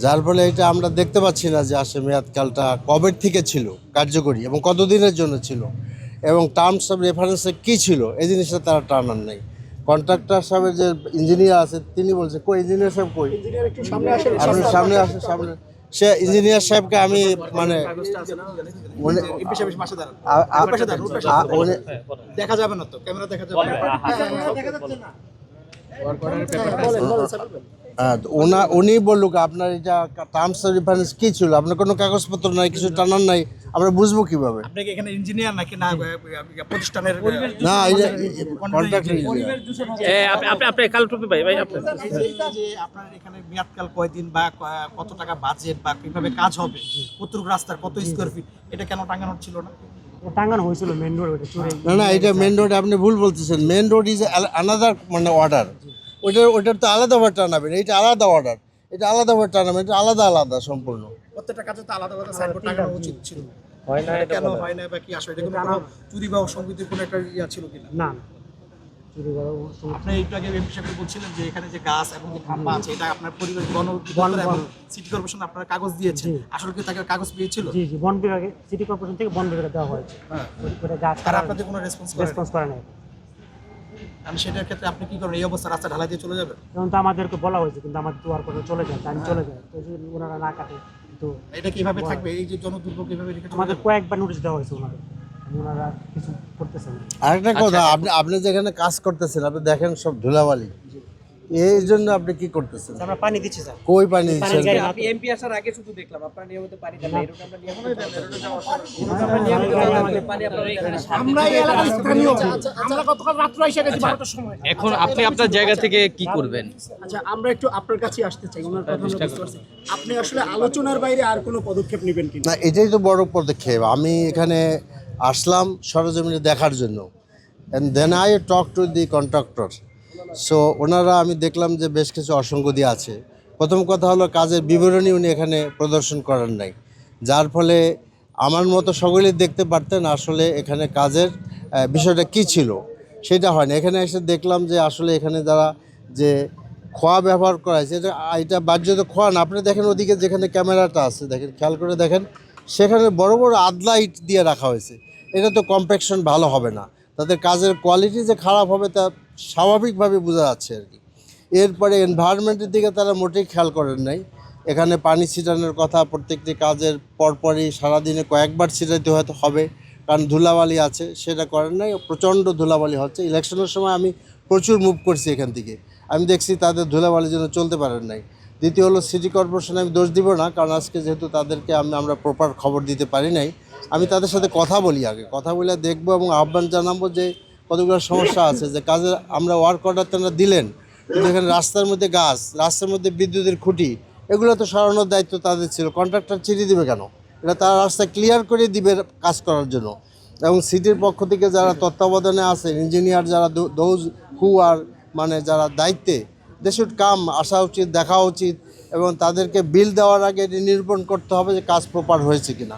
যার ফলে এটা আমরা দেখতে পাচ্ছি না যে আসলে মেয়াদকালটা কবে থেকে ছিল কার্যকরী এবং কতদিনের জন্য ছিল এবং টার্মস অফ রেফারেন্সে কী ছিল এই জিনিসটা তারা টানার নেই। কন্ট্রাক্টর সাহেবের যে ইঞ্জিনিয়ার আছে তিনি বলছে কই ইঞ্জিনিয়ার সাহেব কই, আপনি সামনে আসেন সামনে। সে ইঞ্জিনিয়ার সাহেবকে আমি মানে দেখা যাবে না তো, ক্যামেরা দেখা যাবে না। হ্যাঁ, উনি বলুক আপনার এটা টার্মস অফ রেফারেন্স কী ছিল, আপনার কোনো কাগজপত্র নাই, কিছু টানার নাই, আমরা বুঝবো কীভাবে? আপনি কি এখানে ইঞ্জিনিয়ার নাকি না প্রতিষ্ঠানের? না, কন্ট্রাক্টর আপনি কালো টুপি ভাই আপনি যে আপনার এখানে মেয়াদকাল কয়দিন বা কত টাকা বাজেট বা কিভাবে কাজ হবে, কতটুকু রাস্তার কত স্কোয়ার ফিট, এটা কেন টাঙানো ছিল না? টাঙ্গানো হয়েছিল মেন রোড, ওটা চুরে। না এটা মেন রোড, আপনি ভুল বলতেছেন। মেন রোড ইজ আনাদার মানে অর্ডার, ওইটার তো আলাদাভাবে টানাবেন। এইটা আলাদা অর্ডার, এটা আলাদাভাবে টানাবেন, এটা আলাদা সম্পূর্ণ। প্রত্যেকটা কাজে তো আলাদা আলাদা সাইনবোর্ড টাঙানো উচিত ছিল, হয় না? কেন হয় না বা কি আসলে এটা কোনো চুরি বা অসংগতির কোনো একটা ইয়া ছিল কিনা? না চুরি করা। আপনি একটু আগে এমপি সাহেব বলছিলেন যে এখানে যে গাছ এবং যে খাম্বা আছে এটা আপনার পরিবেশ বন এবং সিটি কর্পোরেশন আপনারা কাগজ দিয়েছেন, আসলে কি তাকে কাগজ পেয়েছিল? জি জি, বন বিভাগে, সিটি কর্পোরেশন থেকে বন বিভাগে দেওয়া হয়েছে। ওটা গাছ আর আপনাদের কোনো রেসপন্স করে নাই। আমি সেটার ক্ষেত্রে আপনি কি করেন? এই অবস্থা রাস্তা ঢালাই দিয়ে চলে যাবেন? যেমন তো আমাদেরকে বলা হয়েছে, কিন্তু আমাদের দুয়ার করে চলে যায়, টাইম চলে যায়, তো ওনারা না কাটে। তো এটা কিভাবে থাকবে, এই যে জনদুর্ভোগ কিভাবে রেখে আমাদের কয়েকবার নোটিশ দেওয়া হয়েছে ওনারা কিছু করতেছেন। আরেকটা কথা, আপনি যেখানে কাজ করতেছেন আপনি দেখেন সব ধুলাবালি, এই জন্য আপনি কি করতেছেন? আমরা পানি দিচ্ছি স্যার। কই পানি দিচ্ছেন? আপনি এমপি আসার আগে শুধু দেখলাম আপনারা নিয়মিত পানি দেন, এরকম আমরা নিয়মিত পানি আপনারা এখানে আমরা এই এলাকার স্থানীয়, আমরা গতকাল রাত্রে এসে গেছি 12টার সময়। এখন আপনি আপনার জায়গা থেকে কি করবেন? আচ্ছা, আমরা একটু আপনার কাছে আসতে চাই, ওনার কথা আমরা বুঝতে পারছি। আপনি আসলে আলোচনার বাইরে আর কোনো পদক্ষেপ নেবেন কি? না, এটাই তো বড় পদক্ষেপ। আমি এখানে আসলাম সরজমিনে দেখার জন্য, and then I talk to the contractor. So ওনারা আমি দেখলাম যে বেশ কিছু অসঙ্গতি আছে। প্রথম কথা হলো কাজের বিবরণী উনি এখানে প্রদর্শন করেন নাই, যার ফলে আমার মতো সকলেই দেখতে পারতেন আসলে এখানে কাজের বিষয়টা কি ছিল সেটা হয় না। এখানে এসে দেখলাম যে আসলে এখানে যারা যে খোয়া ব্যবহার করা হয়েছে এটা বাহ্যত খোয়া না। আপনি দেখেন ওদিকে যেখানে ক্যামেরাটা আছে, দেখেন খেয়াল করে দেখেন, সেখানে বড় বড় আদলা ইট দিয়ে রাখা হয়েছে। এটা তো কম্প্যাকশন ভালো হবে না, তাদের কাজের কোয়ালিটি যে খারাপ হবে তা স্বাভাবিকভাবে বোঝা যাচ্ছে আর কি। এরপরে এনভায়রনমেন্টের দিকে তারা মোটেই খেয়াল করেন নাই। এখানে পানি ছিটানোর কথা প্রত্যেকটি কাজের পরপরই সারাদিনে কয়েকবার ছিটাইতে হয়তো হবে, কারণ ধুলাবালি আছে, সেটা করেন নাই। প্রচণ্ড ধুলাবালি হচ্ছে। ইলেকশনের সময় আমি প্রচুর মুভ করছি এখান থেকে, আমি দেখছি তাদের ধুলাবালির জন্য চলতে পারেন নাই। দ্বিতীয় হলো সিটি কর্পোরেশন, আমি দোষ দিব না, কারণ আজকে যেহেতু তাদেরকে আমরা প্রপার খবর দিতে পারি নাই, আমি তাদের সাথে কথা বলি, আগে কথা বলে দেখবো এবং আহ্বান জানাবো যে কতগুলো সমস্যা আছে, যে কাজে আমরা ওয়ার্ক অর্ডার তারা দিলেন, কিন্তু এখানে রাস্তার মধ্যে গাছ, রাস্তার মধ্যে বিদ্যুতের খুঁটি, এগুলো তো সরানোর দায়িত্ব তাদের ছিল। কন্ট্রাক্টর চিঠি দিবে কেন? এটা তারা রাস্তা ক্লিয়ার করে দিবে কাজ করার জন্য। এবং সিটির পক্ষ থেকে যারা তত্ত্বাবধানে আছে, ইঞ্জিনিয়ার যারা, দোজ হু আর মানে যারা দায়িত্বে, দে শুড কাম, আসা উচিত, দেখা উচিত এবং তাদেরকে বিল দেওয়ার আগে এটি নিরূপণ করতে হবে যে কাজ প্রপার হয়েছে কিনা।